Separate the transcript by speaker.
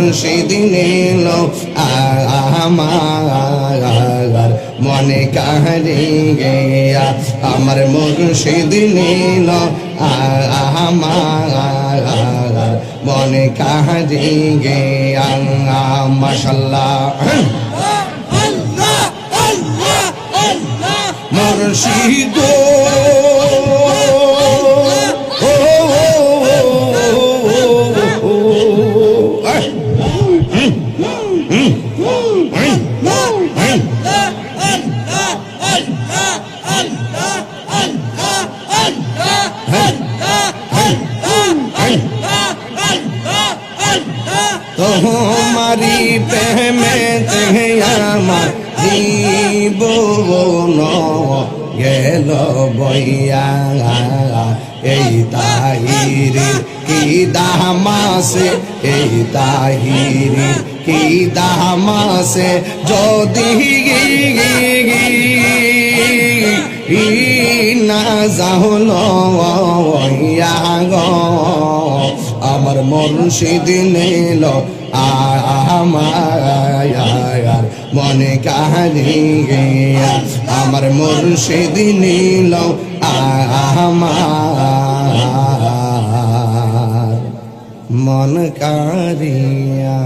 Speaker 1: মুর্শিদ নিল আমার মনে কাহারিয়ে আমার মুর্শিদ নিল আমার মনে কাহারিয়ে মাশাআল্লাহ মুর্শিদ তোমারি প্রেমেতে আমার জীবন গেল বইয়া এই তাহিরির কি দামাসে এই তাহিরির কি দামাসে যদি না যাহল আমার মুর্শিদ নিল আমার মনে কাহারিয়ে আমার মুর্শিদ নিল আমার মন কারিয়া।